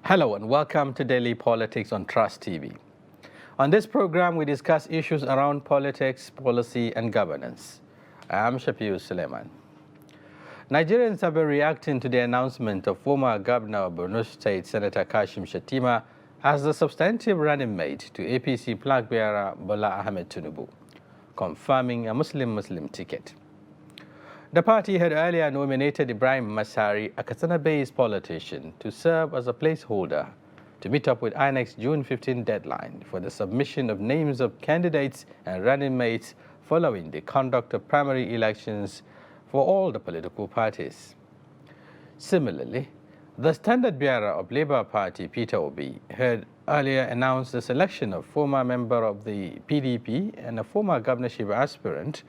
Hello and welcome to Daily Politics on Trust TV. On this program, we discuss issues around politics, policy, and governance. I'm Shafiu Suleiman. Nigerians have been reacting to the announcement of former Governor of Borno State, Senator Kashim Shettima, as the substantive running mate to APC flag bearer Bola Ahmed Tinubu, confirming a Muslim-Muslim ticket. The party had earlier nominated Ibrahim Masari, a Katsina-based politician, to serve as a placeholder to meet up with INEC's June 15 deadline for the submission of names of candidates and running mates following the conduct of primary elections for all the political parties. Similarly, the standard bearer of Labour Party, Peter Obi, had earlier announced the selection of former member of the PDP and a former governorship aspirant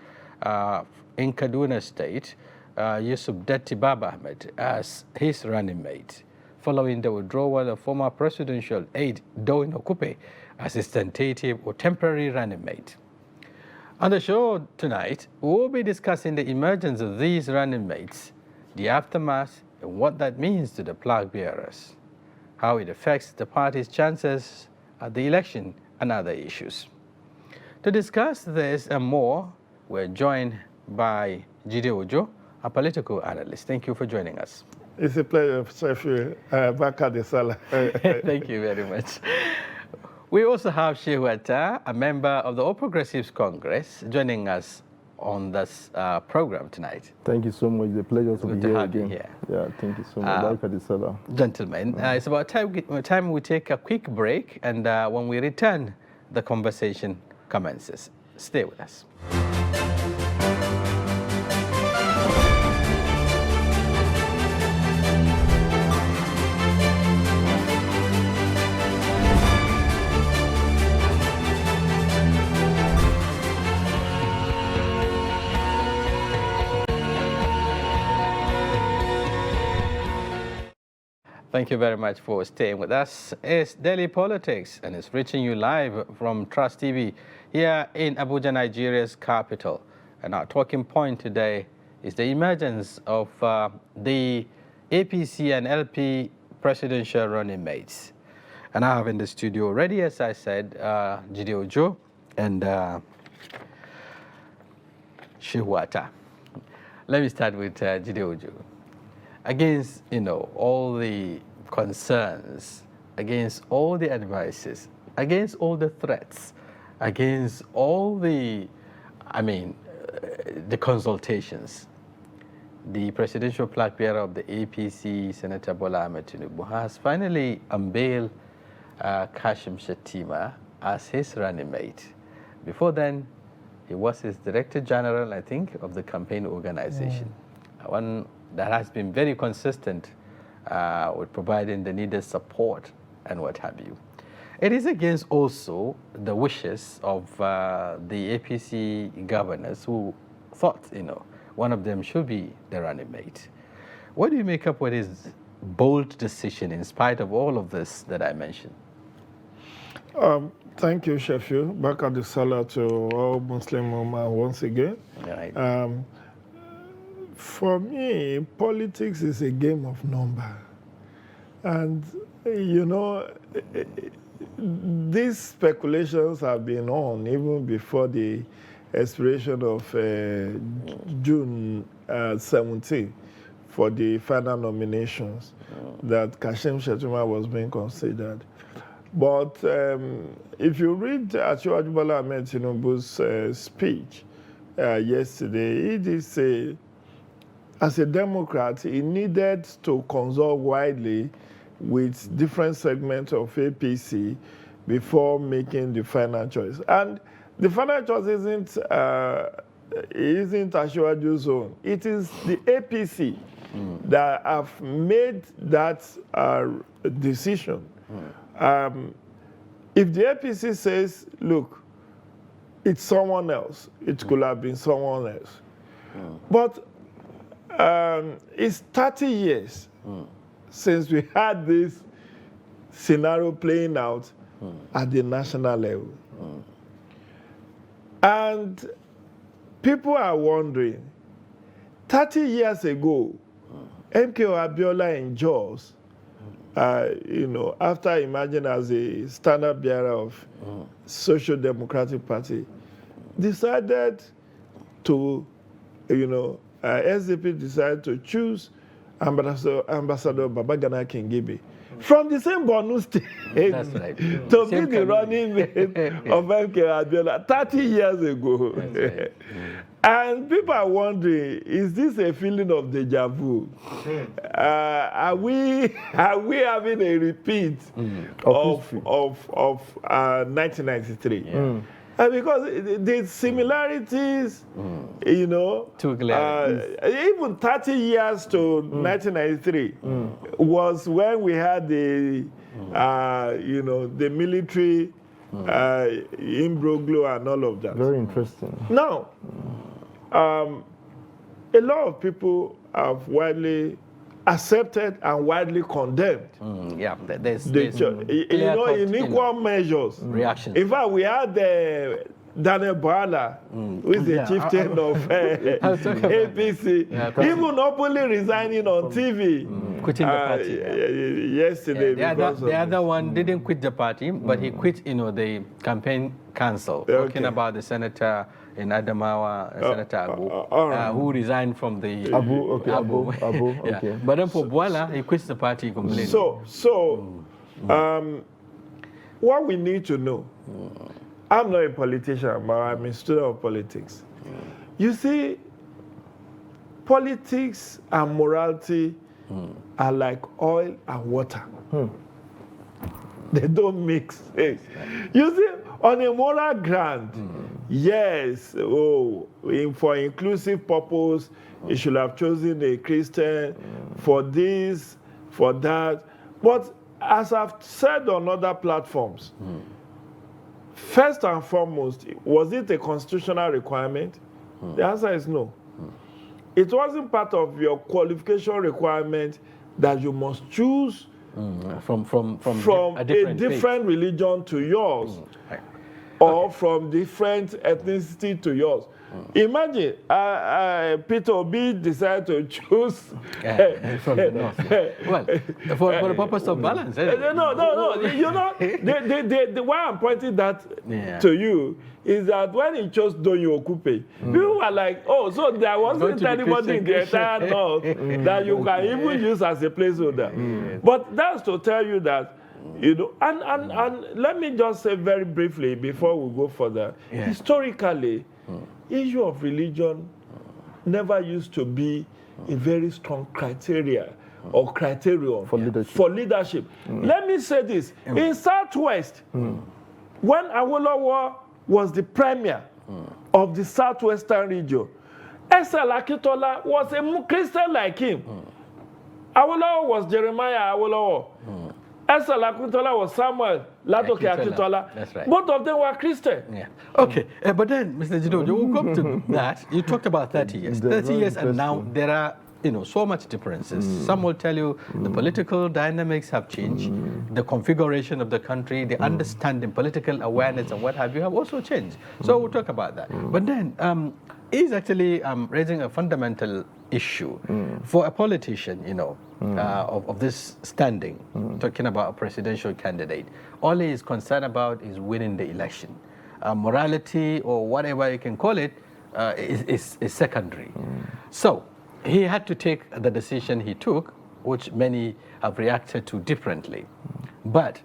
in Kaduna State, Yusuf Datti Baba Ahmed, as his running mate, following the withdrawal of former presidential aide Doyin Okupe as his tentative or temporary running mate. On the show tonight, we'll be discussing the emergence of these running mates, the aftermath, and what that means to the flag bearers, how it affects the party's chances at the election, and other issues. To discuss this and more, we're joined by Jide Ojo, a political analyst. Thank you for joining us. It's a pleasure, Shafiu. Thank you very much. We also have Shehu Atta, a member of the All Progressives Congress, joining us on this program tonight. Thank you so much. It's a pleasure to be here again. Yeah, thank you so much. Gentlemen, it's about time we take a quick break, and when we return, the conversation commences. Stay with us. Thank you very much for staying with us. It's Daily Politics, and it's reaching you live from Trust TV here in Abuja, Nigeria's capital. And our talking point today is the emergence of the APC and LP presidential running mates. And I have in the studio already, as I said, Jide Ojo and Shehu Atta. Let me start with Jide Ojo. Against, all the concerns, against all the advices, against all the threats, against all the, the consultations, the presidential flag bearer of the APC, Senator Bola Ahmed Tinubu, has finally unveiled Kashim Shettima as his running mate. Before then, he was his Director General, I think, of the campaign organization. One that has been very consistent with providing the needed support and what have you. It is against also the wishes of the APC governors who thought, one of them should be the running mate. What do you make up with his bold decision in spite of all of this that I mentioned? Thank you, Shafiu. Back at the Salah to all Muslim women once again. Right. For me, politics is a game of number. And, these speculations have been on even before the expiration of June 17 for the final nominations that Kashim Shettima was being considered. But if you read Asiwaju Bola Ahmed Tinubu's speech yesterday, he did say, as a Democrat, he needed to consult widely with different segments of APC before making the final choice. And the final choice isn't Asiwaju's own. It is the APC that have made that decision. If the APC says, look, it's someone else, it could have been someone else. But it's 30 years since we had this scenario playing out at the national level. And people are wondering, 30 years ago, MKO Abiola in Jos after emerging as a standard bearer of Social Democratic Party, decided to, SDP decided to choose Ambassador Babagana Kingibe from the same Borno State to be the running mate of MK Abiola 30 years ago. Right. And people are wondering, is this a feeling of deja vu? Are we having a repeat of 1993? Yeah. Because the similarities, even 30 years to 1993 was when we had the, the military imbroglio and all of that. Very interesting. Now, a lot of people have widely accepted and widely condemned. There's in equal measures. Reactions. In fact, we had Daniel Bala, who is the chieftain of APC, even openly resigning on TV. Quitting the party. Yesterday. The other one didn't quit the party, but he quit, the campaign council. Talking about the senator in Adamawa, Senator Abu, who resigned from the Abu. Okay. But then for Bwala, he quits the party completely. What we need to know, I'm not a politician, but I'm a student of politics. You see, politics and morality are like oil and water. They don't mix. You see, on a moral ground, yes, for inclusive purpose, you should have chosen a Christian for this, for that. But as I've said on other platforms, first and foremost, was it a constitutional requirement? The answer is no. It wasn't part of your qualification requirement that you must choose from a different religion to yours, or from different ethnicity to yours. Imagine Peter Obi decided to choose from the north. Well, for the purpose of balance. No. The why I'm pointing that to you is that when he chose Donyo Okupe, people were like, oh, so there wasn't anybody in the entire north that you can even use as a placeholder. But that's to tell you that, and let me just say very briefly before we go further, historically, issue of religion never used to be a very strong criteria or criterion for leadership. Let me say this. In Southwest, when Awolowo was the premier of the Southwestern region, S.L. Akintola was a Christian like him. Awolowo was Jeremiah Awolowo. S.L. Akintola was Samuel Latoke Akintola. That's right. Both of them were Christian. Yeah. Okay, but then, Mr. Jido, you will come to that. You talked about 30 years. 30 years, and now there are so much differences. Some will tell you the political dynamics have changed, the configuration of the country, the understanding, political awareness, and what have you have also changed. So we'll talk about that. But then, he's actually raising a fundamental issue for a politician, of this standing, talking about a presidential candidate. All he is concerned about is winning the election. Morality, or whatever you can call it, is secondary. So he had to take the decision he took, which many have reacted to differently. But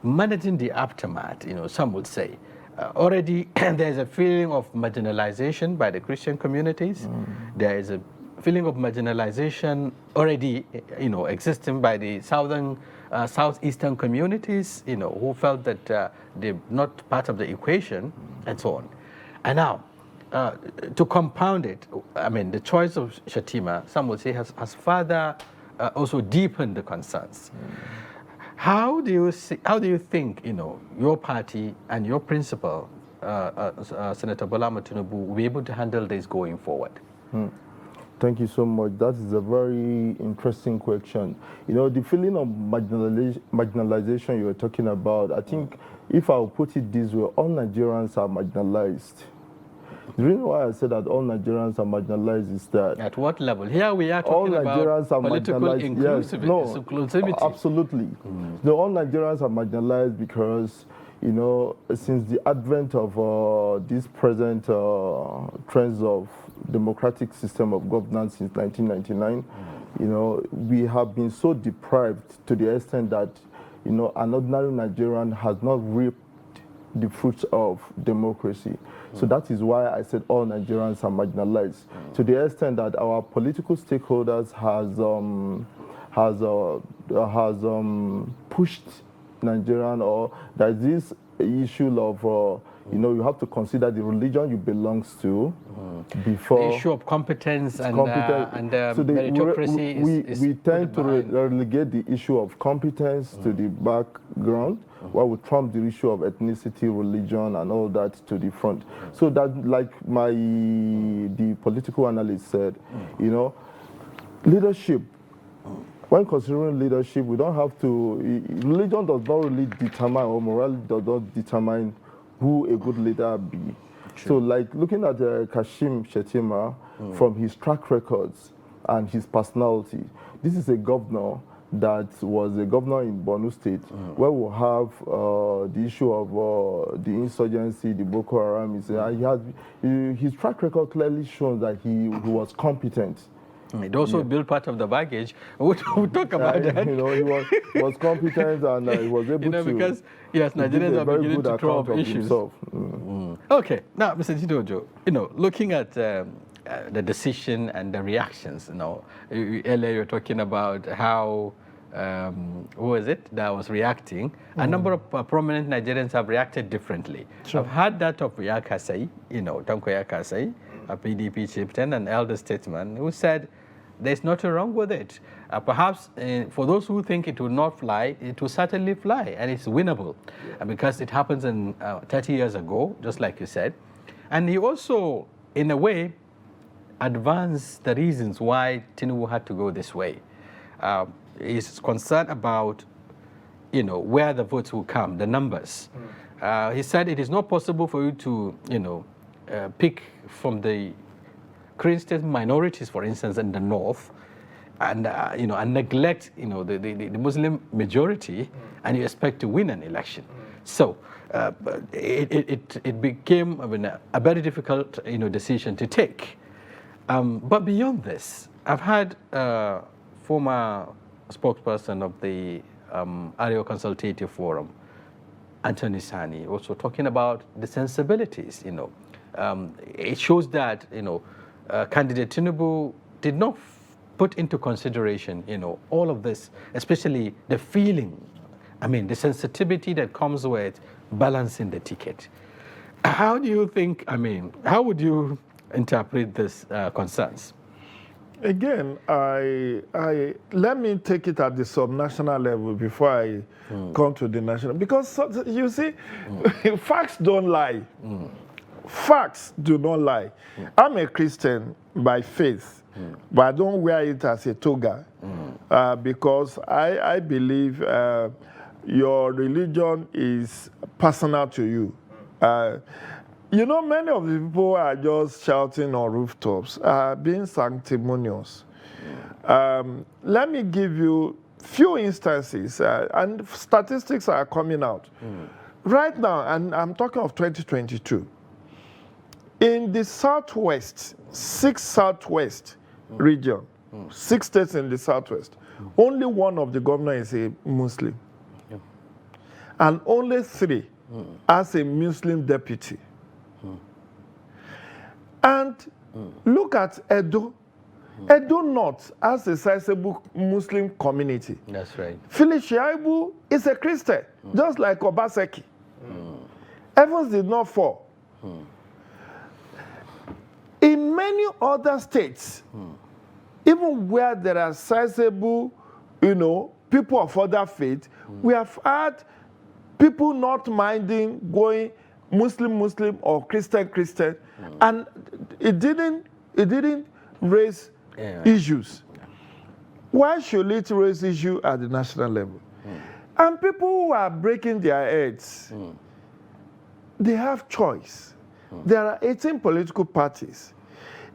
managing the aftermath, some would say, already there's a feeling of marginalization by the Christian communities. There is a feeling of marginalization already, existing by the southeastern communities, who felt that they're not part of the equation, and so on. And now, to compound it, the choice of Shatima, some would say, has further also deepened the concerns. How do you think, your party and your principal, Senator Bola Tinubu, will be able to handle this going forward? Thank you so much. That is a very interesting question. The feeling of marginalization you were talking about, I think if I will put it this way, all Nigerians are marginalized. The reason why I said that all Nigerians are marginalized is that At what level? Here we are all talking Nigerians about are political marginalized. Yes, no, inclusivity. absolutely. No, all Nigerians are marginalized because, you know, since the advent of this present trends of democratic system of governance since 1999, you know, we have been so deprived to the extent that, you know, an ordinary Nigerian has not reaped the fruits of democracy. So that is why I said all Nigerians are marginalized, to the extent that our political stakeholders has pushed Nigerian, or there's this issue of you know, you have to consider the religion you belongs to before The issue of competence and so meritocracy we tend to relegate the issue of competence to the background, while we trump the issue of ethnicity, religion, and all that to the front. So that, like the political analyst said, you know, leadership. When considering leadership, we don't have to. Religion does not really determine, or morality does not determine who a good leader be. So, like looking at Kashim Shettima, from his track records and his personality, this is a governor that was a governor in Borno State, where we have the issue of the insurgency, the Boko Haram. His track record clearly shows that he was competent. It also built part of the baggage. We'll talk about that. You know, he was competent, and he was able to. Because yes, Nigerians are beginning to throw up issues. Okay, now, Mr. Chidojo, you know, looking at the decision and the reactions, you know, earlier you were talking about how who was it that was reacting? A number of prominent Nigerians have reacted differently. I've heard that of Yakasai, you know, Tanko Yakasai, a PDP chieftain, an elder statesman, who said there's nothing wrong with it. Perhaps for those who think it will not fly, it will certainly fly, and it's winnable, because it happens in 30 years ago, just like you said. And he also, in a way, advanced the reasons why Tinubu had to go this way. He's concerned about, you know, where the votes will come, the numbers. He said it is not possible for you to, you know, pick from the Christian minorities, for instance, in the north, and you know, and neglect, you know, the Muslim majority, and you expect to win an election. So it became a very difficult, you know, decision to take. But beyond this, I've had former spokesperson of the Arewa Consultative Forum, Anthony Sani, also talking about the sensibilities. You know, it shows that, you know, candidate Tinubu did not put into consideration, you know, all of this, especially the feeling, I mean, the sensitivity that comes with balancing the ticket. How do you think, I mean, how would you interpret this concerns? Again, let me take it at the subnational level before I come to the national. Because you see, facts don't lie. Facts do not lie. I'm a Christian by faith, but I don't wear it as a toga because I believe your religion is personal to you. You know, many of the people are just shouting on rooftops, being sanctimonious. Let me give you few instances, and statistics are coming out. Right now, and I'm talking of 2022, in the Southwest, 6 Southwest region, 6 states in the Southwest, only one of the governors is a Muslim. And only 3 as a Muslim deputy. And look at Edo. Edo North has a sizable Muslim community. That's right. Philip Shaibu is a Christian, just like Obaseki. Evans did not fall. In many other states, even where there are sizable, you know, people of other faith, we have had people not minding going Muslim or Christian, and it didn't raise issues. Why should it raise issue at the national level? And people who are breaking their heads, they have choice. there are 18 political parties.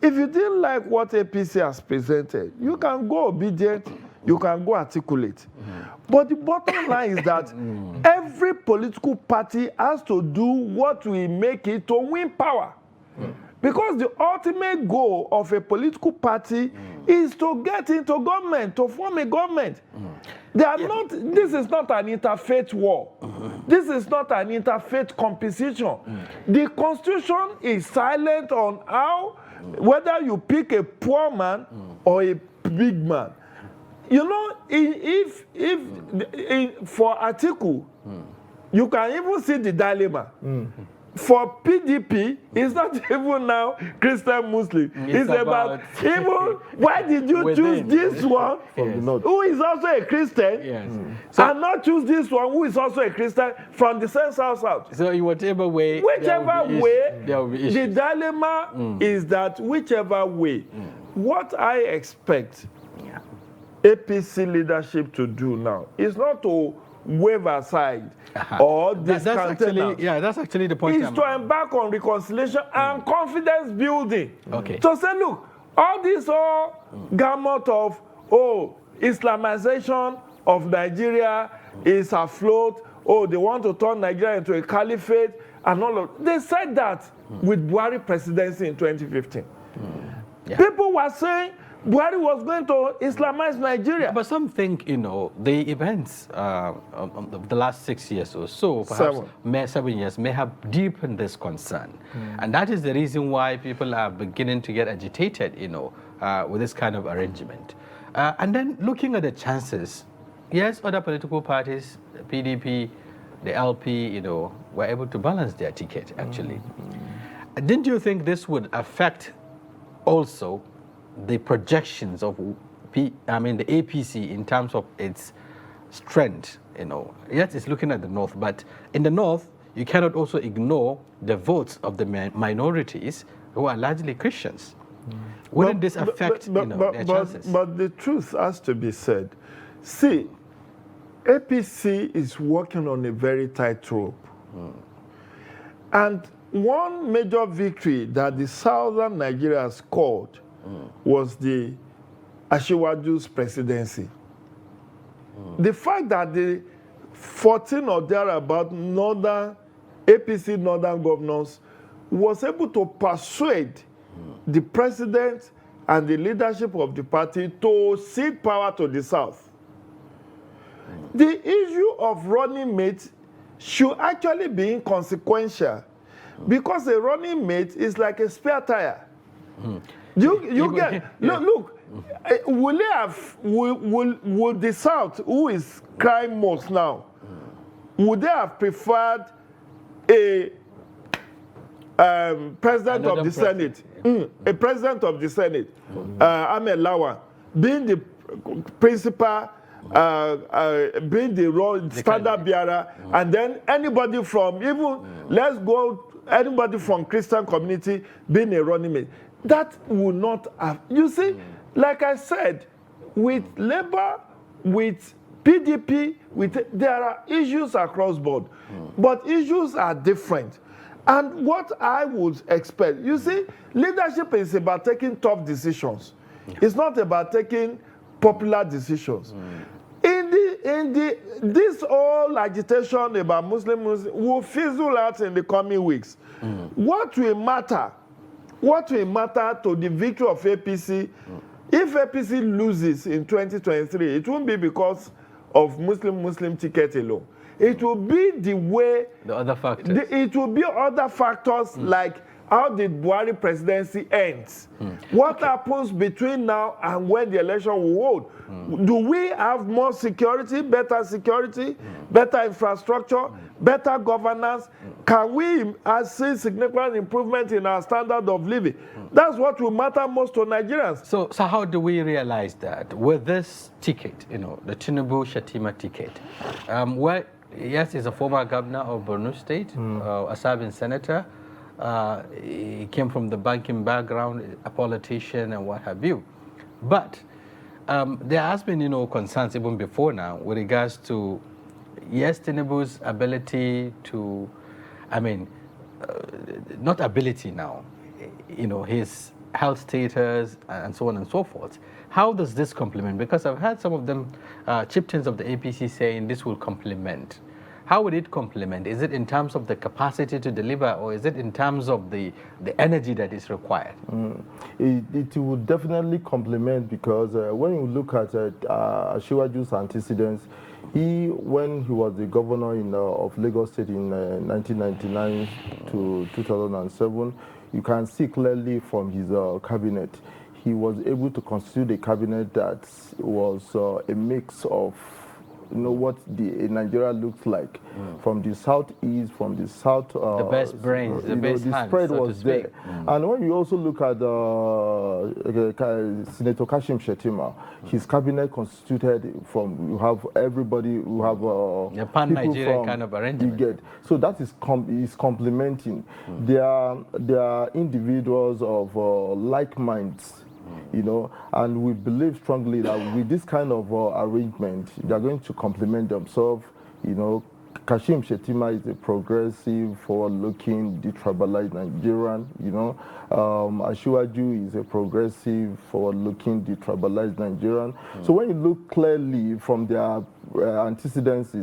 If you didn't like what APC has presented, you can go obedient, you can go articulate. But the bottom line is that every political party has to do what will make it to win power. Because the ultimate goal of a political party is to get into government, to form a government. They are not, this is not an interfaith war. This is not an interfaith competition. The Constitution is silent on how, whether you pick a poor man or a big man. You know, if for Atiku, you can even see the dilemma. For PDP, it's not even now Christian Muslim. It's about even, why did you choose this one, who is also a Christian, and not choose this one, who is also a Christian from the same south? So in whatever way, the dilemma is that whichever way, what I expect APC leadership to do now is not to wave aside or that's actually the point. Is to embark on reconciliation and confidence building. Okay. To say, look, all this gamut of Islamization of Nigeria is afloat. Oh, they want to turn Nigeria into a caliphate and all of. They said that with Buhari presidency in 2015. People were saying Buhari was going to Islamize Nigeria. But some think, you know, the events of the last 6 years or so, perhaps 7 years, may have deepened this concern. And that is the reason why people are beginning to get agitated, you know, with this kind of arrangement. And then looking at the chances, yes, other political parties, the PDP, the LP, you know, were able to balance their ticket, actually. Didn't you think this would affect also the projections of the APC in terms of its strength? You know, yes, it's looking at the north, but in the north, you cannot also ignore the votes of the minorities who are largely Christians. Wouldn't this affect their chances? But the truth has to be said. See, APC is working on a very tight rope. And one major victory that the southern Nigeria scored was the Asiwaju's presidency. The fact that the 14 or thereabout APC northern governors was able to persuade the president and the leadership of the party to cede power to the south. The issue of running mate should actually be inconsequential, because a running mate is like a spare tire. Look, will the South, who is crying most now, would they have preferred a president of the Senate, a president of the Senate, Ahmed Lawan, being the principal, being the standard bearer, and then anybody from anybody from Christian community being a running mate? That will not have, you see, like I said, with Labour, with PDP, there are issues across board, but issues are different. And what I would expect, you see, leadership is about taking tough decisions. It's not about taking popular decisions. This whole agitation about Muslims will fizzle out in the coming weeks. What will matter to the victory of APC, if APC loses in 2023, it won't be because of Muslim ticket alone. It will be the way, the other factors. It will be other factors like how the Buhari presidency ends. What happens between now and when the election will hold? Do we have more security, better infrastructure, better governance? Can we see significant improvement in our standard of living? That's what will matter most to Nigerians. So how do we realize that? With this ticket, you know, the Tinubu-Shatima ticket, yes, he's a former governor of Borno State, a serving senator. He came from the banking background, a politician and what have you. But there has been, you know, concerns even before now with regards to, yes, Tinubu's ability to, not ability now, his health status and so on and so forth. How does this complement? Because I've heard some of them, chieftains of the APC, saying this will complement. How would it complement? Is it in terms of the capacity to deliver, or is it in terms of the energy that is required? It would definitely complement, because when you look at Asiwaju's antecedents, when he was the governor of Lagos State in 1999 to 2007, you can see clearly from his cabinet, he was able to constitute a cabinet that was a mix of what Nigeria looks like, from the southeast, from the south. The best brains, the best hands, spread so was there. And when you also look at Senator Kashim Shettima, his cabinet constituted from, you have everybody, you have a pan-Nigerian kind of arrangement. You get. So that is complementing. They are individuals of like minds. And we believe strongly that with this kind of arrangement, they are going to complement themselves. Kashim Shettima is a progressive, forward-looking, detribalized Nigerian. Asiwaju is a progressive, forward-looking, detribalized Nigerian. So when you look clearly from their antecedents,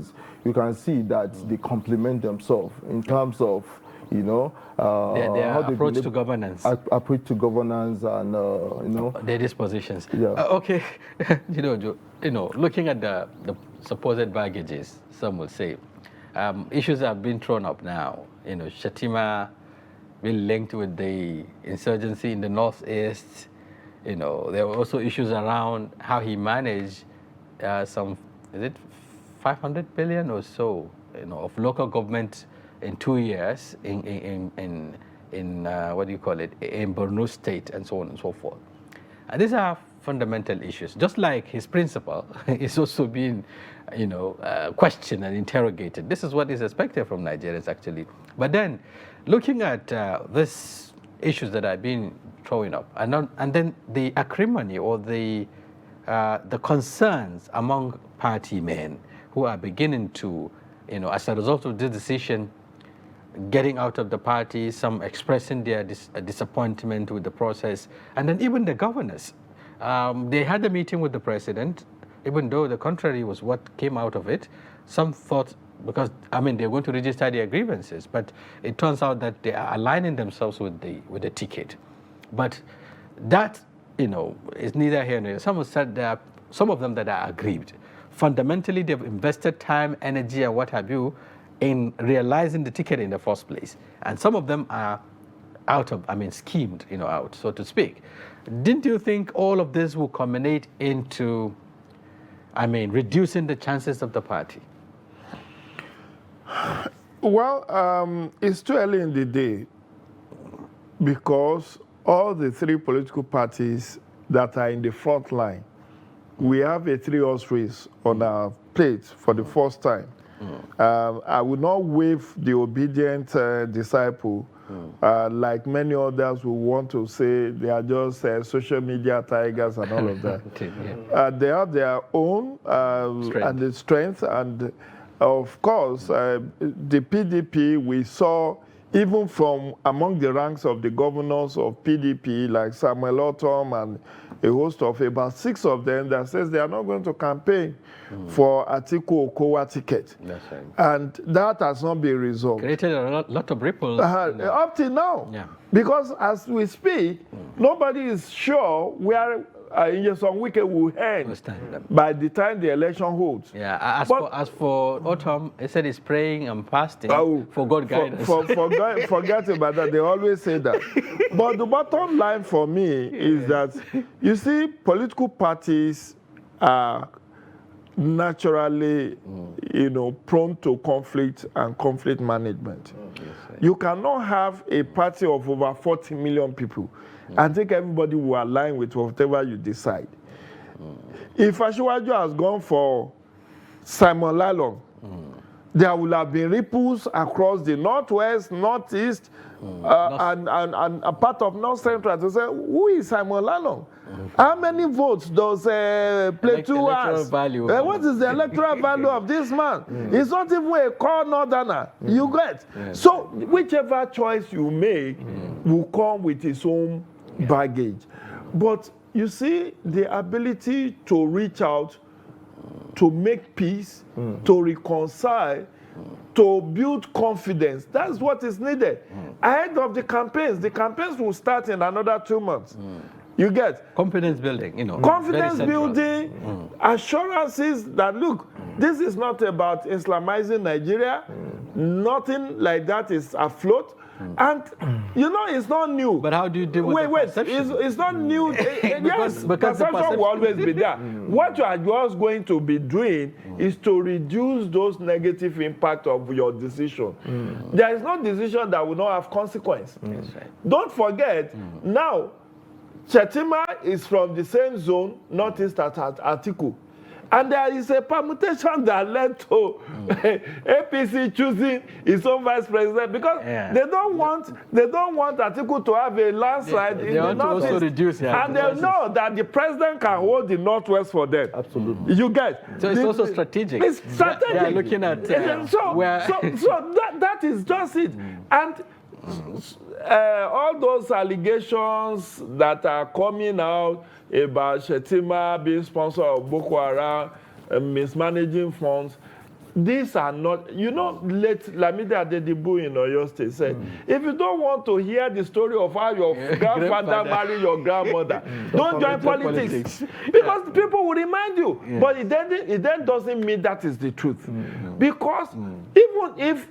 you can see that they complement themselves in terms of their approach to governance. Approach to governance and, their dispositions. Yeah. Okay, looking at the supposed baggages, some will say, issues have been thrown up now. Shettima being linked with the insurgency in the northeast. There were also issues around how he managed some, is it 500 billion or so, of local government in 2 years in what do you call it, in Borno State, and so on and so forth. And these are fundamental issues. Just like his principle is also being, questioned and interrogated. This is what is expected from Nigerians, actually. But then, looking at these issues that are being thrown up, and then the acrimony or the concerns among party men who are beginning to, as a result of this decision, getting out of the party, some expressing their disappointment with the process, and then even the governors. They had a meeting with the president, even though the contrary was what came out of it. Some thought, because, they're going to register their grievances, but it turns out that they are aligning themselves with the ticket. But that, is neither here nor there. Some have said there are some of them that are aggrieved. Fundamentally, they've invested time, energy, and what have you, in realizing the ticket in the first place. And some of them are schemed, out, so to speak. Didn't you think all of this will culminate into, reducing the chances of the party? Well, it's too early in the day, because all the three political parties that are in the front line, we have a three-horse race on our plate for the first time. I would not wave the obedient disciple like many others who want to say they are just social media tigers and all of that. They have their own and the strength, and of course, the PDP, we saw even from among the ranks of the governors of PDP, like Samuel Otom and a host of about 6 of them, that says they are not going to campaign for Atiku Okowa ticket. That's right. And that has not been resolved. Created a lot of ripples. Up till now. Yeah. Because as we speak, nobody is sure where Nyesom Wike will end by the time the election holds. Yeah, as for Autumn, he said he's praying and fasting for God guidance. Forget about that. They always say that. But the bottom line for me is that, you see, political parties are naturally, prone to conflict and conflict management. You cannot have a party of over 40 million people and think everybody will align with whatever you decide. If Asiwaju has gone for Simon Lalong, there will have been ripples across the northwest, northeast, and a part of north central to say, who is Simon Lalong? How many votes does Plateau has? Value. What is the electoral value of this man? He's not even a core northerner. You get? So whichever choice you make will come with its own baggage. But you see, the ability to reach out, to make peace, to reconcile, to build confidence, that's what is needed. Ahead of the campaigns will start in another 2 months. You get? Confidence building, you know. Confidence building, assurances that, look, this is not about Islamizing Nigeria. Nothing like that is afloat. And, you know, it's not new. But how do you deal with the perception? It's not new. Yes, because perception will always be there. What you are just going to be doing is to reduce those negative impact of your decision. There is no decision that will not have consequence. That's right. Don't forget, now, Chetima is from the same zone, northeast at Atiku. And there is a permutation that led to APC choosing its own vice president because they don't want Atiku to have a landslide in the northeast. Also reduce, and they know that the president can hold the northwest for them. Absolutely. You get? So it's also strategic. It's strategic. They are looking at so that is just it. And all those allegations that are coming out about Shetima being sponsor of Boko Haram, mismanaging funds, these are not, you know, Lamidi Adedibu in Oyo State said, if you don't want to hear the story of how your grandfather married your grandmother, don't join politics. Because people will remind you. Yes. But it then doesn't mean that is the truth. Because even if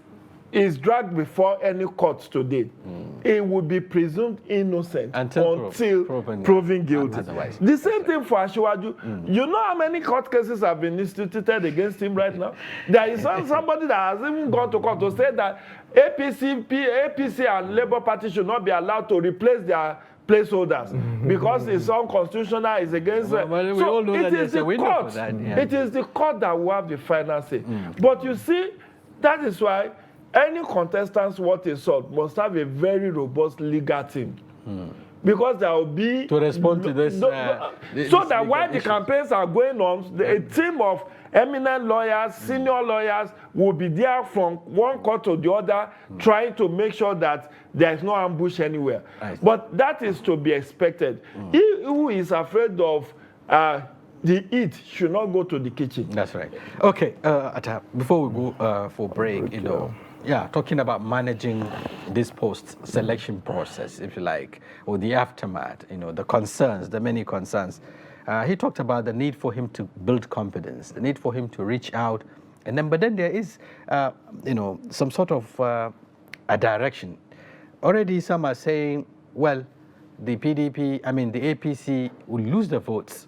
is dragged before any court today, it would be presumed innocent until proven guilty. The same thing for Asiwaju. You know how many court cases have been instituted against him right now? There is somebody that has even gone to court to say that APC and Labour Party should not be allowed to replace their placeholders because it's unconstitutional, it's against it. Well, we all know that there's a window for that. Yeah. It is the court that will have the final say. But you see, that is why any contestants worth a salt must have a very robust legal team. Because there will be... To respond to this... so that while the campaigns are going on, a team of eminent lawyers, senior lawyers will be there from one court to the other, trying to make sure that there is no ambush anywhere. But that is to be expected. He who is afraid of the heat should not go to the kitchen. That's right. Okay, Atta, before we go for break, you know... Yeah, talking about managing this post-selection process, if you like, or the aftermath, you know, the concerns, the many concerns. He talked about the need for him to build confidence, the need for him to reach out, and then, but then there is, you know, some sort of a direction. Already some are saying, well, the APC will lose the votes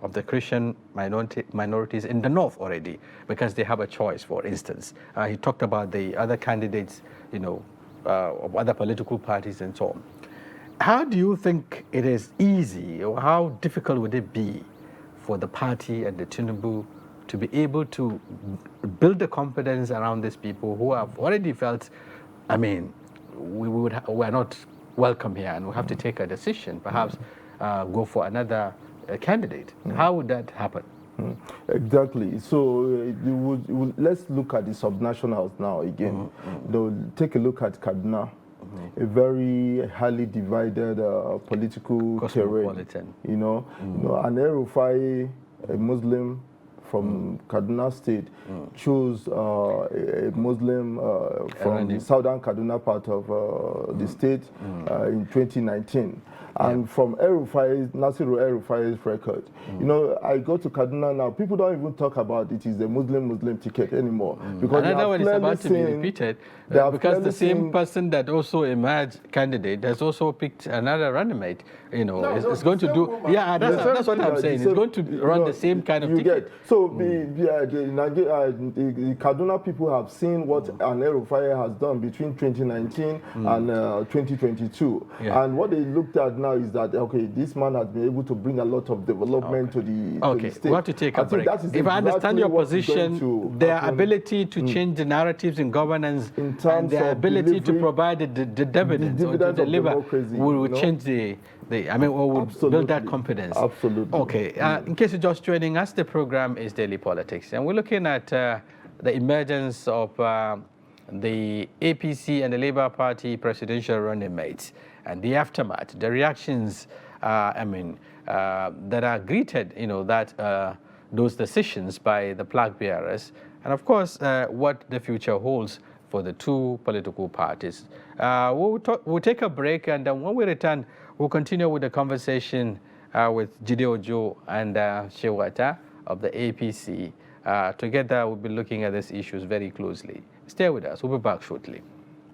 of the Christian minorities in the north already, because they have a choice, for instance. He talked about the other candidates, you know, of other political parties and so on. How do you think it is easy, or how difficult would it be for the party and the Tinubu to be able to build the confidence around these people who have already felt, I mean, we're not welcome here and we have to take a decision, perhaps go for another candidate? How would that happen? Exactly. So let's look at the subnationals now again. Take a look at Kaduna, a very highly divided political terrain. You know, an El-Rufai, a Muslim from Kaduna State, chose a Muslim from the southern Kaduna part of the state in 2019. And from Nasiru El-Rufai's record, you know, I go to Kaduna now, people don't even talk about it is the Muslim ticket anymore. Because another one is about to be repeated, because the same person that also emerged candidate has also picked another running mate. You know, it's going to do, that's what I'm saying. It's going to run the same kind of ticket. So the the Kaduna people have seen what an El-Rufai has done between 2019 and 2022. Yeah. And what they looked at now is that, okay, this man has been able to bring a lot of development to the state. We have to take a break. If I understand exactly your what is going position, to their happen ability to change the narratives in governance in terms and their of ability to delivery, provide the dividends or to dividends of deliver democracy, will change the or will build that confidence. Absolutely. Okay. In case you're just joining us, the program is Daily Politics, and we're looking at the emergence of the APC and the Labour Party presidential running mates and the aftermath, the reactions, that are greeted, those decisions by the flag bearers, and of course, what the future holds for the two political parties. We'll take a break, and when we return, we'll continue with the conversation with Jide Ojo and Shehu Attah of the APC. Together, we'll be looking at these issues very closely. Stay with us. We'll be back shortly.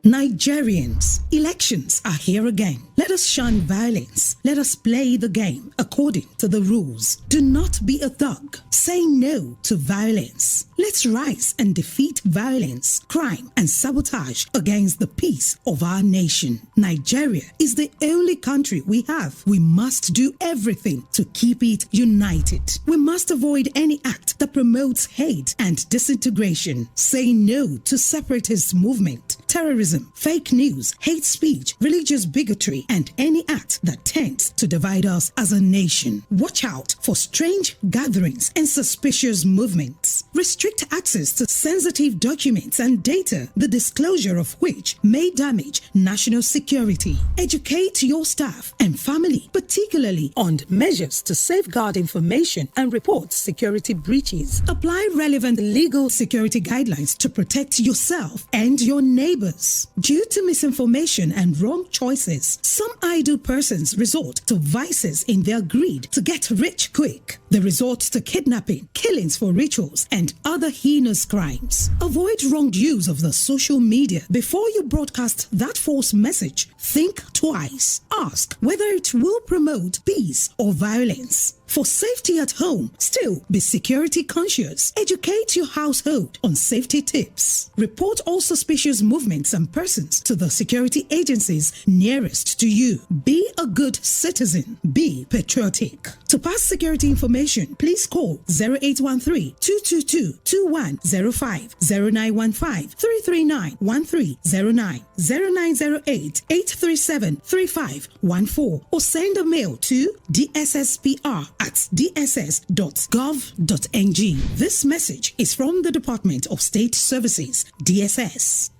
Nigerians, elections are here again. Let us shun violence. Let us play the game according to the rules. Do not be a thug. Say no to violence. Let's rise and defeat violence, crime, and sabotage against the peace of our nation. Nigeria is the only country we have. We must do everything to keep it united. We must avoid any act that promotes hate and disintegration. Say no to separatist movement, terrorism, fake news, hate speech, religious bigotry, and any act that tends to divide us as a nation. Watch out for strange gatherings and suspicious movements. Restrict access to sensitive documents and data, the disclosure of which may damage national security. Educate your staff and family, particularly on measures to safeguard information and report security breaches. Apply relevant legal security guidelines to protect yourself and your neighbors. Due to misinformation and wrong choices, some idle persons resort to vices in their greed to get rich quick. They resort to kidnapping, killings for rituals, and other heinous crimes. Avoid wrong use of the social media. Before you broadcast that false message, think twice. Ask whether it will promote peace or violence. For safety at home, still be security conscious. Educate your household on safety tips. Report all suspicious movements and persons to the security agencies nearest to you. Be a good citizen. Be patriotic. To pass security information, please call 0813-222-2105, 0915-339-1309, 0908-837-3514, or send a mail to dsspr@dss.gov.ng. This message is from the Department of State Services, DSS.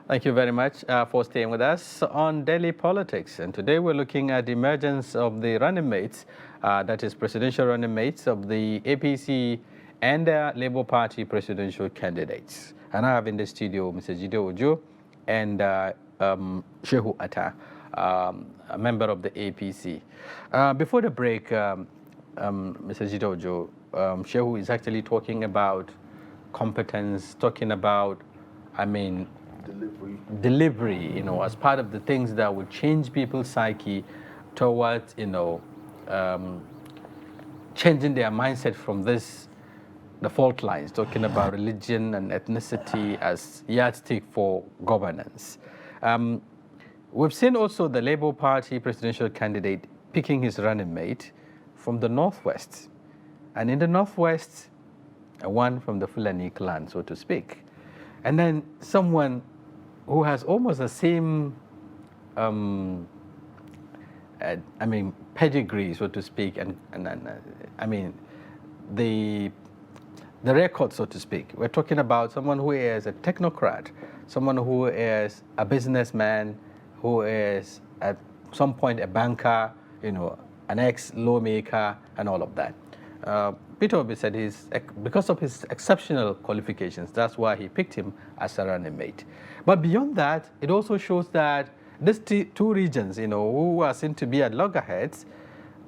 Thank you very much for staying with us on Daily Politics. And today we're looking at the emergence of the running mates, that is presidential running mates of the APC and the Labour Party presidential candidates. And I have in the studio Mr. Jide Ojo and Shehu Attah, a member of the APC. Before the break, Mr. Jide Ojo, Shehu is actually talking about competence, talking about, delivery, as part of the things that would change people's psyche towards, changing their mindset from the fault lines, talking about religion and ethnicity as yardstick for governance. We've seen also the Labour Party presidential candidate picking his running mate from the Northwest. And in the Northwest, one from the Fulani clan, so to speak. And then someone who has almost the same, pedigree, so to speak, and the record, so to speak. We're talking about someone who is a technocrat, someone who is a businessman, who is at some point a banker, an ex-lawmaker, and all of that. Peter Obi said because of his exceptional qualifications, that's why he picked him as a running mate. But beyond that, it also shows that these two regions, who are seen to be at loggerheads,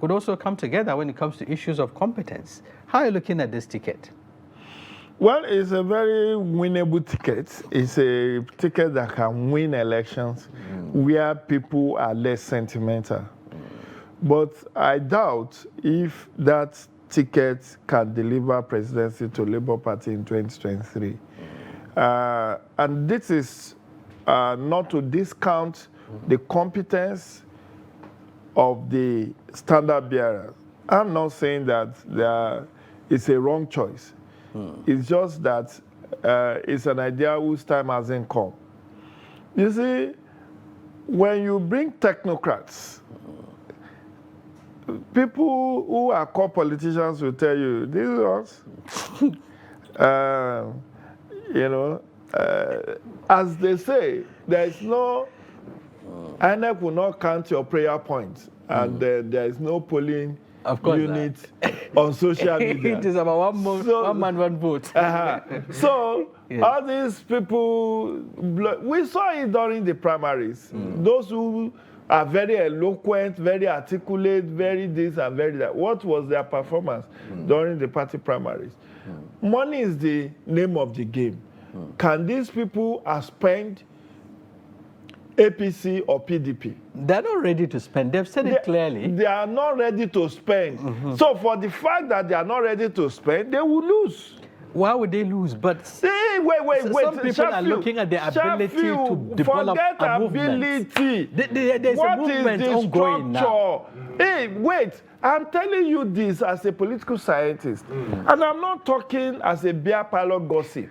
could also come together when it comes to issues of competence. How are you looking at this ticket? Well, it's a very winnable ticket. It's a ticket that can win elections where people are less sentimental. But I doubt if that ticket can deliver presidency to Labour Party in 2023. And this is not to discount the competence of the standard bearers. I'm not saying that it's a wrong choice. It's just that it's an idea whose time hasn't come. You see, when you bring technocrats, people who are called politicians will tell you, this is us. As they say, there is no, INEC will not count your prayer points, and there is no polling unit on social media. It is about one man, one vote. So yes. All these people, we saw it during the primaries. Those who are very eloquent, very articulate, very this and very that. What was their performance during the party primaries? Money is the name of the game. Can these people spend APC or PDP? They're not ready to spend. They've said it clearly. They are not ready to spend. So for the fact that they are not ready to spend, they will lose. Why would they lose? But wait. Some people are looking at their ability to develop a movement. There's a movement ongoing now. Hey, wait. I'm telling you this as a political scientist, and I'm not talking as a beer parlor gossip.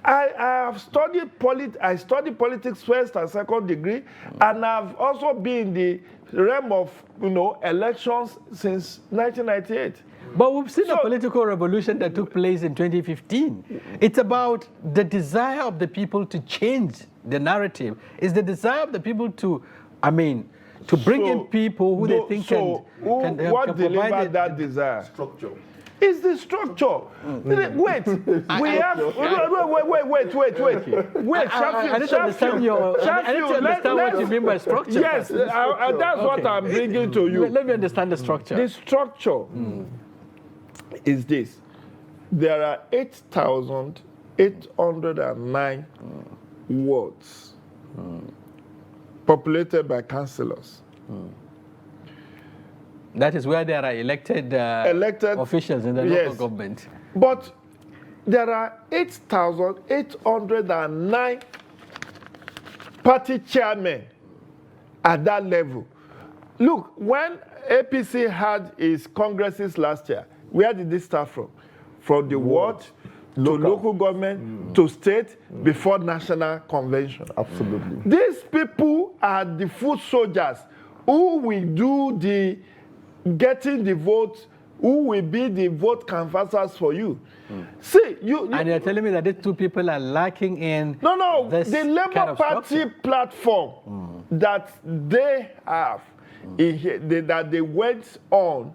I have studied politics first and second degree, and I've also been in the realm of elections since 1998. But we've seen a political revolution that took place in 2015. It's about the desire of the people to change the narrative. It's the desire of the people to bring in people who they think can what delivered that desire? Structure. It's the structure. Wait, we have. Wait, I need to understand what you mean by structure. Yes, that's what I'm bringing to you. Let me understand the structure. The structure is this. There are 8,809 wards populated by councillors. That is where there are elected officials in the local government. But there are 8,809 party chairmen at that level. Look, when APC had its congresses last year, where did this start from? From the ward to local government to state before national convention. Absolutely. These people are the foot soldiers who will do the getting the votes, who will be the vote canvassers for you. See, and you're telling me that these two people are lacking in the Labour Party platform that they have, that they went on,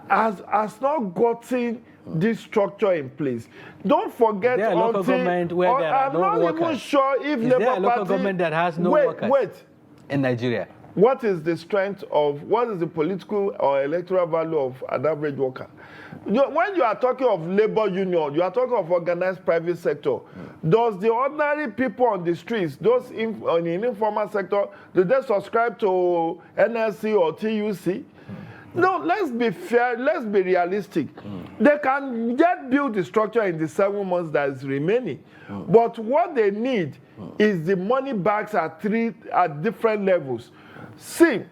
has not gotten this structure in place. Don't forget, there a local government where there are no workers? I'm not even sure if Labour Party... Is there a local government that has no workers in Nigeria? What is the strength of, what is the political or electoral value of an average worker? When you are talking of labor union, you are talking of organized private sector. Does the ordinary people on the streets, those in the informal sector, do they subscribe to NLC or TUC? No, let's be fair, let's be realistic. They can build the structure in the 7 months that is remaining. But what they need is the money bags at different levels. See,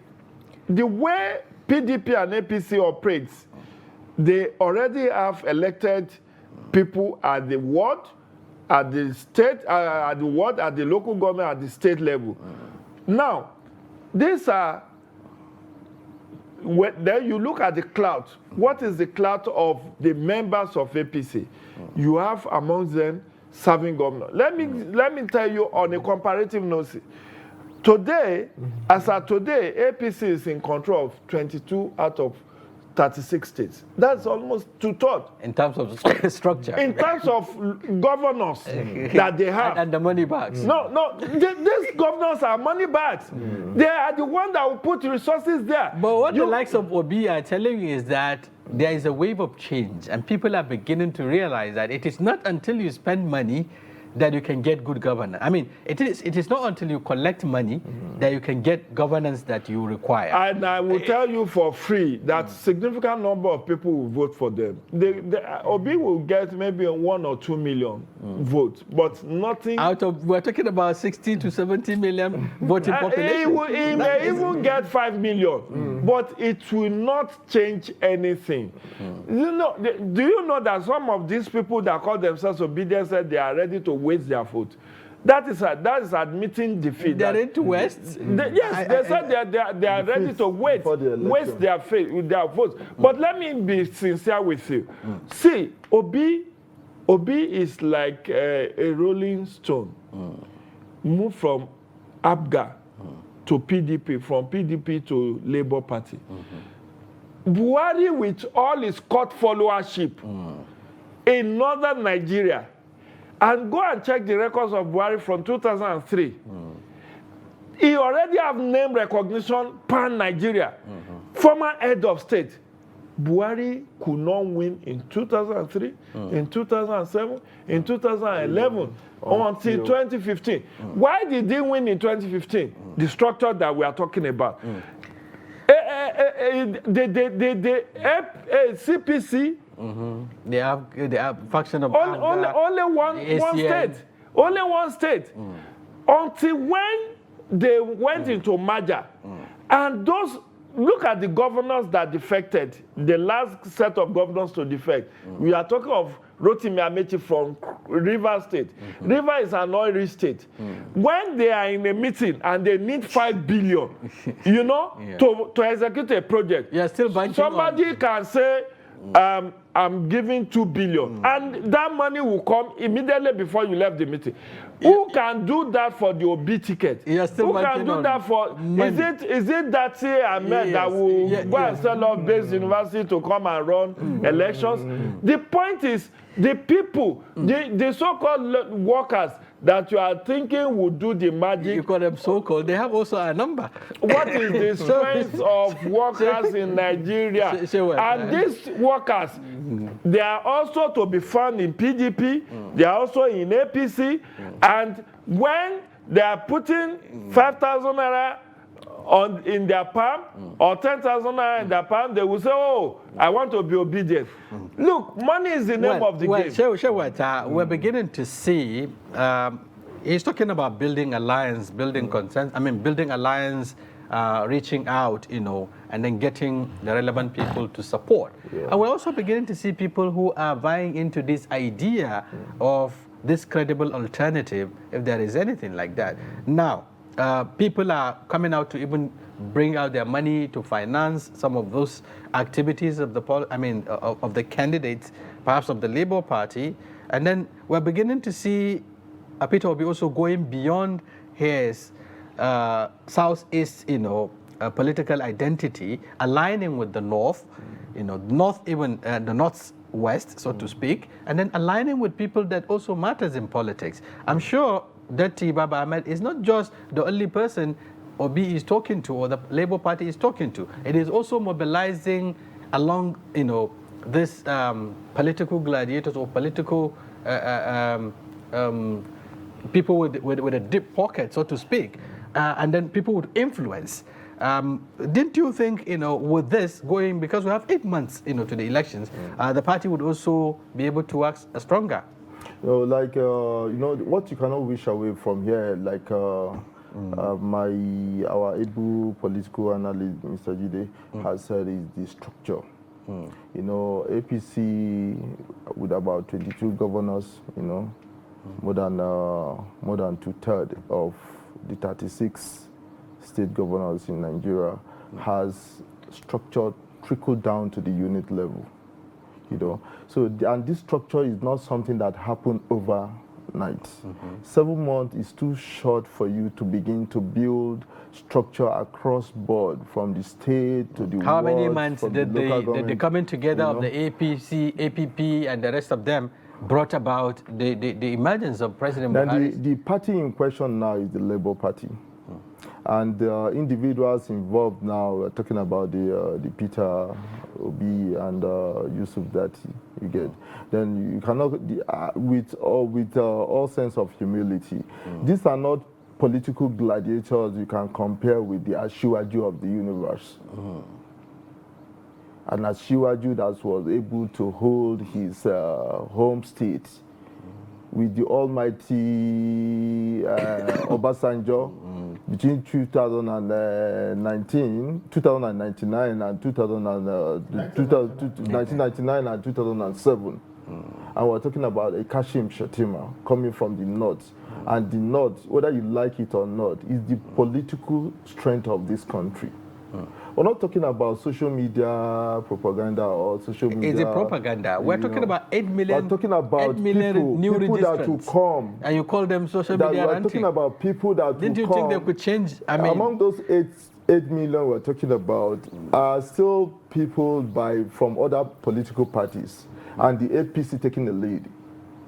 the way PDP and APC operates, they already have elected people at the ward, at the state, at the ward, at the local government, at the state level. Now, these are, then you look at the clout. What is the clout of the members of APC? You have amongst them serving governor. Let me tell you on a comparative note. Today, as of today, APC is in control of 22 out of 36 states. That's almost 2/3. In terms of structure. In terms of governors that they have. And the money bags. No, these governors are money bags. They are the ones that will put resources there. But what the likes of Obi are telling you is that there is a wave of change, and people are beginning to realize that it is not until you spend money that you can get good governance. I mean, it is not until you collect money that you can get governance that you require. And I will tell you for free that significant number of people will vote for them. Obi will get maybe 1 or 2 million votes, but nothing. We're talking about 60 to 70 million voting population. He may even get 5 million, but it will not change anything. You know, do you know that some of these people that call themselves obedient said they are ready to waste their vote? That is admitting defeat. They are ready to waste? Yes, they said they are ready to waste their votes. But let me be sincere with you. See, Obi is like a rolling stone. Move from APGA to PDP, from PDP to Labour Party. Buhari, with all his court followership in northern Nigeria, and go and check the records of Buhari from 2003. He already have name recognition pan-Nigeria. Former head of state. Buhari could not win in 2003, in 2007, in 2011, until 2015. Why did he win in 2015? The structure that we are talking about. The CPC, they have faction of only one state. Only one state. Until when they went into merger. And those, look at the governors that defected, the last set of governors to defect. We are talking of Rotimi Amechi from Rivers State. Rivers is an oil-rich state. When they are in a meeting and they need 5 billion, you know, to execute a project, still banking somebody can say, I'm giving 2 billion, and that money will come immediately before you left the meeting. Who can do that for the OB ticket? Who can do that for? Is it that Ahmed that will go and sell off Base University to come and run elections? The point is, the people, the so-called workers that you are thinking will do the magic. You call them so-called. They have also a number. What is the strength of workers in Nigeria? And these workers, they are also to be found in PDP. They are also in APC. And when they are putting 5,000 naira in their palm or 10,000 naira in their palm, they will say, oh, I want to be obedient. Look, money is the name of the game. We're beginning to see, he's talking about building alliance, building consensus, building alliance, reaching out, you know, and then getting the relevant people to support. And we're also beginning to see people who are buying into this idea of this credible alternative, if there is anything like that. Now, people are coming out to even bring out their money to finance some of those activities of of the candidates, perhaps of the Labour Party. And then we're beginning to see Peter Obi also going beyond his Southeast, political identity, aligning with the North, the Northwest, so to speak, and then aligning with people that also matters in politics. I'm sure that Baba Ahmed is not just the only person Obi is talking to or the Labour Party is talking to. It is also mobilizing along, this political gladiators or political people with a deep pocket, so to speak, and then people with influence. Didn't you think, with this going, because we have 8 months, to the elections, the party would also be able to work stronger? What you cannot wish away from here, our able political analyst, Mr. Jide, has said, is the structure. APC with about 22 governors, more than 2/3 of the 36 state governors in Nigeria, has structure trickled down to the unit level. So, and this structure is not something that happened overnight. overnight. 7 months is too short for you to begin to build structure across board, from the state to the How many wards, months from did the coming together of the APC, APP, and the rest of them brought about the emergence of President Buhari? Then the party in question now is the Labour Party. And individuals involved now, we're talking about the Peter Obi and Yusuf Dati, you get. Then you cannot, with all sense of humility, these are not political gladiators you can compare with the Asiwaju of the universe. And Asiwaju that was able to hold his home state with the almighty Obasanjo between 2019 and 1999 and 2007. And we're talking about a Kashim Shettima coming from the north. And the north, whether you like it or not, is the political strength of this country. We're not talking about social media propaganda or social media. Is it propaganda? We're talking about 8 million. We're talking about 8 million people that will come. And you call them social media We're talking about people that will come. Didn't you think they could change? I mean, among those 8 million we're talking about are still people from other political parties, and the APC taking the lead.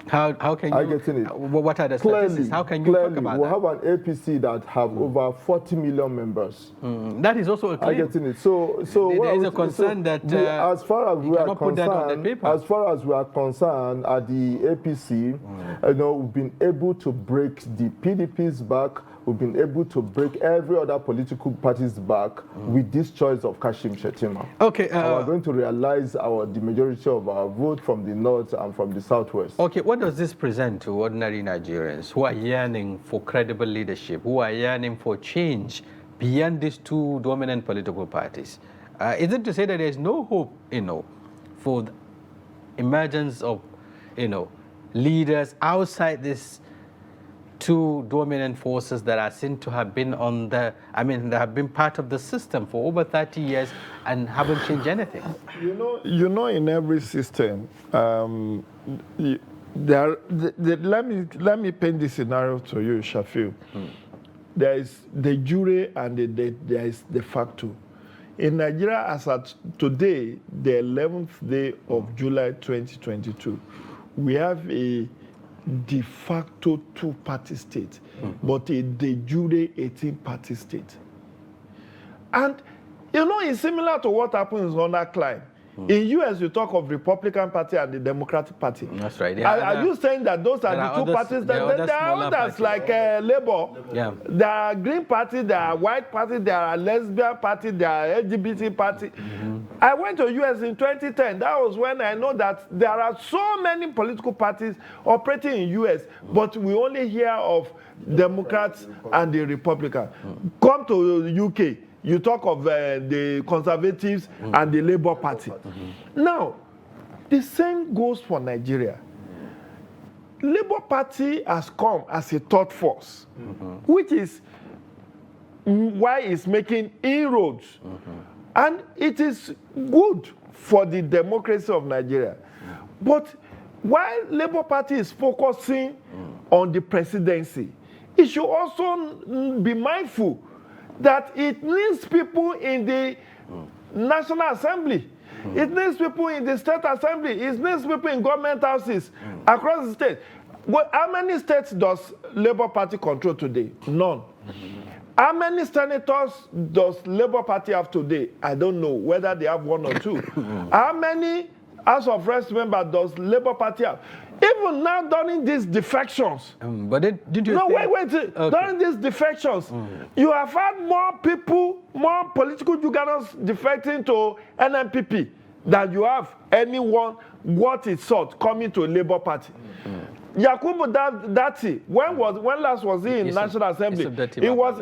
How can you? Getting it? What are the statistics? How can you talk about we that? have an APC that have over 40 million members. That is also a claim. Getting it? So there is a concern that as far as we are put that on the paper. as far as we are concerned, at the APC, we've been able to break the PDP's back. We've been able to break every other political party's back with this choice of Kashim Shettima. Okay. And we're going to realize the majority of our vote from the north and from the southwest. Okay, what does this present to ordinary Nigerians who are yearning for credible leadership, who are yearning for change beyond these two dominant political parties? Is it to say that there is no hope, for the emergence of, leaders outside this two dominant forces that are seen to have been that have been part of the system for over 30 years and haven't changed anything? In every system, let me paint this scenario to you, Shafiu. There is the jure and there is the facto. In Nigeria, as at today, the 11th day of July 2022, we have a de facto 2-party state, but a de jure 18-party state. And, it's similar to what happens under Klein. In U.S., you talk of Republican Party and the Democratic Party. That's right. Are you saying that those are the two parties? There are others like Labour. Yeah. There are Green Party, there are White Party, there are Lesbian Party, there are LGBT Party. I went to U.S. in 2010. That was when I know that there are so many political parties operating in U.S., but we only hear of Democrats and the Republicans. Come to the UK. You talk of the Conservatives and the Labour Party. Now, the same goes for Nigeria. Labour Party has come as a third force, which is why it's making inroads. And it is good for the democracy of Nigeria. But while Labour Party is focusing on the presidency, it should also be mindful that it needs people in the National Assembly. It needs people in the State Assembly. It needs people in government houses across the state. But how many states does Labour Party control today? None. How many senators does Labour Party have today? I don't know whether they have 1 or 2. How many House of Reps members does Labour Party have? Even now, during these defections. But did you? No, think... wait. Okay. During these defections, you have had more people, more political juggernauts defecting to NNPP than you have anyone what it sought coming to a Labour Party. Yakubu Dati, when last was he in National Assembly? He was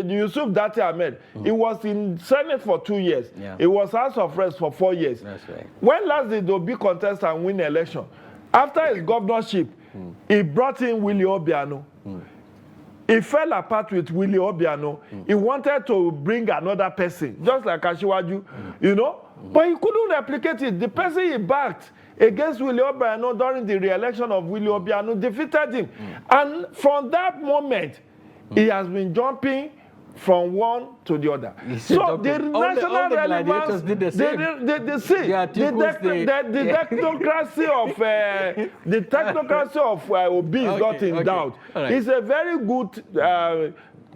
Yusuf Dati Ahmed. He was in Senate for 2 years. Yeah. He was House of Reps for 4 years. That's right. When last did Obi contest and win election? After his governorship, he brought in Willie Obiano. He fell apart with Willie Obiano. He wanted to bring another person, just like Asiwaju, But he couldn't replicate it. The person he backed against Willie Obiano during the re-election of Willie Obiano, defeated him. And from that moment, he has been jumping from one to the other. So the national relevance, the technocracy of Obi is not in doubt. Right. He's a very good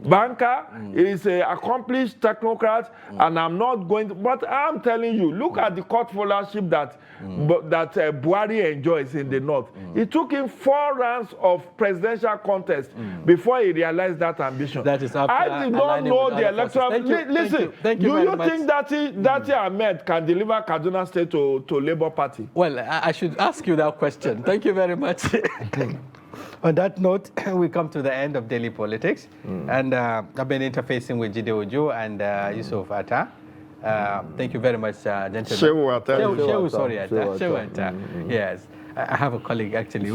banker, is an accomplished technocrat, and I'm not going to, but I'm telling you, look at the court followership that Buhari enjoys in the north. It took him 4 rounds of presidential contest before he realized that ambition. That is I did not know the electoral. Listen, do you think that Ahmed can deliver Kaduna State to Labour Party? Well, I should ask you that question. Thank you very much. On that note, we come to the end of Daily Politics, and I've been interfacing with Jide Ojo and Yusuf Atta. Thank you very much, gentlemen. Shehu Atta. Yes, I have a colleague actually. I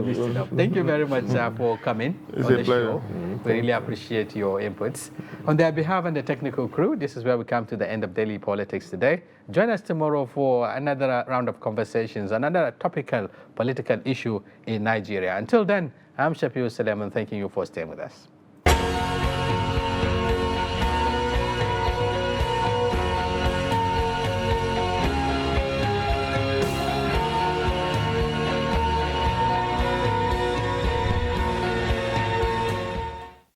missed it up. Thank you very much for coming on the show. We really appreciate your inputs. On their behalf and the technical crew, this is where we come to the end of Daily Politics today. Join us tomorrow for another round of conversations, another topical political issue in Nigeria. Until then, I'm Shafiu Suleiman, thanking you for staying with us.